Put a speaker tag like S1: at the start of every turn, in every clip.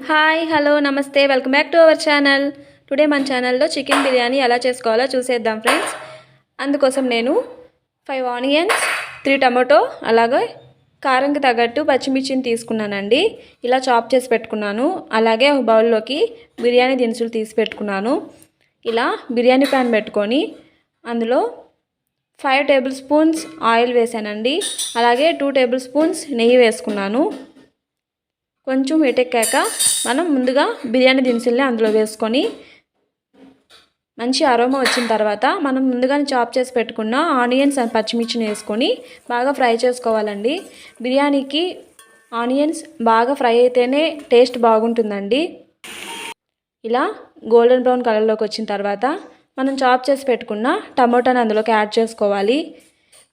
S1: Hi hello నమస్తే welcome back to our channel. Today మన ఛానల్లో చికెన్ బిర్యానీ ఎలా చేసుకోవాలో చూసేద్దాం ఫ్రెండ్స్. అందుకోసం నేను 5 ఆనియన్స్, 3 టమాటో, అలాగే కారంకి తగ్గట్టు పచ్చిమిర్చిని తీసుకున్నానండి. ఇలా చాప్ చేసి పెట్టుకున్నాను. అలాగే ఒక బౌల్లోకి బిర్యానీ దినుసులు తీసి పెట్టుకున్నాను. ఇలా బిర్యానీ ప్యాన్ పెట్టుకొని అందులో 5 టేబుల్ స్పూన్స్ ఆయిల్ వేసానండి. అలాగే 2 టేబుల్ స్పూన్స్ నెయ్యి వేసుకున్నాను. కొంచెం వేటెక్కాక మనం ముందుగా బిర్యానీ దినుసుల్ని అందులో వేసుకొని మంచి అరోమా వచ్చిన తర్వాత మనం ముందుగానే చాప్ చేసి పెట్టుకున్న ఆనియన్స్ అండ్ పచ్చిమిర్చిని వేసుకొని బాగా ఫ్రై చేసుకోవాలండి. బిర్యానీకి ఆనియన్స్ బాగా ఫ్రై అయితేనే టేస్ట్ బాగుంటుందండి. ఇలా గోల్డెన్ బ్రౌన్ కలర్లోకి వచ్చిన తర్వాత మనం చాప్ చేసి పెట్టుకున్న టమాటోని అందులోకి యాడ్ చేసుకోవాలి.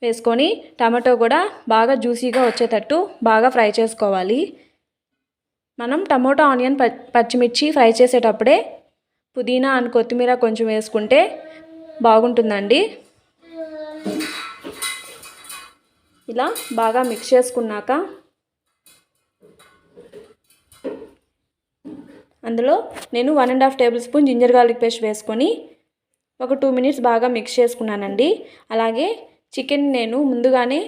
S1: వేసుకొని టమాటో కూడా బాగా జ్యూసీగా వచ్చేటట్టు బాగా ఫ్రై చేసుకోవాలి. మనం టమోటా ఆనియన్ పచ్చిమిర్చి ఫ్రై చేసేటప్పుడే పుదీనా అండ్ కొత్తిమీర కొంచెం వేసుకుంటే బాగుంటుందండి. ఇలా బాగా మిక్స్ చేసుకున్నాక అందులో నేను 1.5 tablespoon ginger garlic paste వేసుకొని ఒక 2 మినిట్స్ బాగా మిక్స్ చేసుకున్నానండి. అలాగే చికెన్ నేను ముందుగానే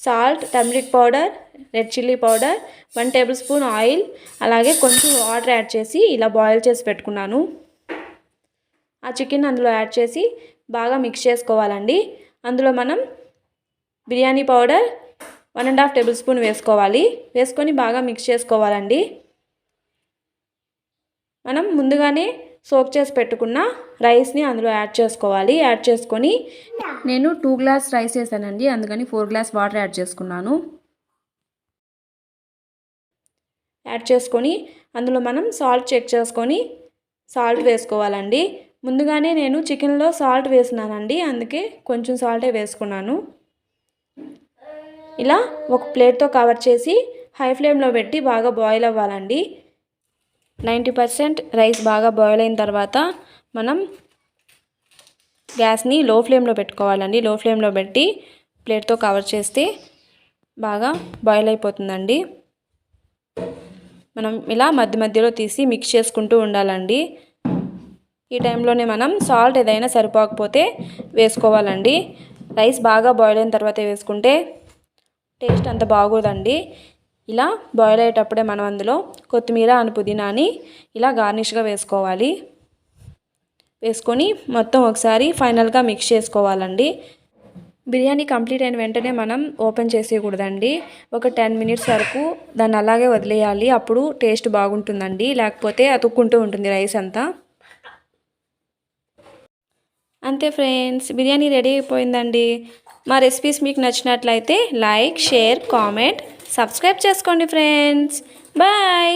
S1: salt, turmeric powder, red chilli powder, 1 table spoon oil, అలాగే కొంచెం వాటర్ యాడ్ చేసి ఇలా బాయిల్ చేసి పెట్టుకున్నాను. ఆ చికెన్ అందులో యాడ్ చేసి బాగా మిక్స్ చేసుకోవాలండి. అందులో మనం బిర్యానీ పౌడర్ 1.5 టేబుల్ స్పూన్ వేసుకోవాలి. వేసుకొని బాగా మిక్స్ చేసుకోవాలండి. మనం ముందుగానే సోక్ చేసి పెట్టుకున్న రైస్ని అందులో యాడ్ చేసుకోవాలి. యాడ్ చేసుకొని నేను 2 గ్లాస్ రైస్ వేసానండి, అందుకని 4 గ్లాస్ వాటర్ యాడ్ చేసుకున్నాను. యాడ్ చేసుకొని అందులో మనం సాల్ట్ చెక్ చేసుకొని సాల్ట్ వేసుకోవాలండి. ముందుగానే నేను చికెన్లో సాల్ట్ వేసినానండి, అందుకే కొంచెం సాల్టే వేసుకున్నాను. ఇలా ఒక ప్లేట్తో కవర్ చేసి హై ఫ్లేమ్లో పెట్టి బాగా బాయిల్ అవ్వాలండి. 90% రైస్ బాగా బాయిల్ అయిన తర్వాత మనం గ్యాస్ని లో ఫ్లేమ్లో పెట్టుకోవాలండి. లో ఫ్లేమ్లో పెట్టి ప్లేట్తో కవర్ చేస్తే బాగా బాయిల్ అయిపోతుందండి. మనం ఇలా మధ్య మధ్యలో తీసి మిక్స్ చేసుకుంటూ ఉండాలండి. ఈ టైంలోనే మనం సాల్ట్ ఏదైనా సరిపోకపోతే వేసుకోవాలండి. రైస్ బాగా బాయిల్ అయిన తర్వాత వేసుకుంటే టేస్ట్ అంత బాగోదండి. ఇలా బాయిల్ అయ్యేటప్పుడే మనం అందులో కొత్తిమీర అండ్ పుదీనాని ఇలా గార్నిష్గా వేసుకోవాలి. వేసుకొని మొత్తం ఒకసారి ఫైనల్గా మిక్స్ చేసుకోవాలండి. బిర్యానీ కంప్లీట్ అయిన వెంటనే మనం ఓపెన్ చేసేయకూడదండి. ఒక 10 మినిట్స్ వరకు దాన్ని అలాగే వదిలేయాలి. అప్పుడు టేస్ట్ బాగుంటుందండి. లేకపోతే అతుక్కుంటూ ఉంటుంది రైస్ అంతా. అంతే ఫ్రెండ్స్, బిర్యానీ రెడీ అయిపోయిందండి. మా రెసిపీస్ మీకు నచ్చినట్లయితే లైక్, షేర్, కామెంట్, సబ్స్క్రైబ్ చేసుకోండి ఫ్రెండ్స్. బాయ్.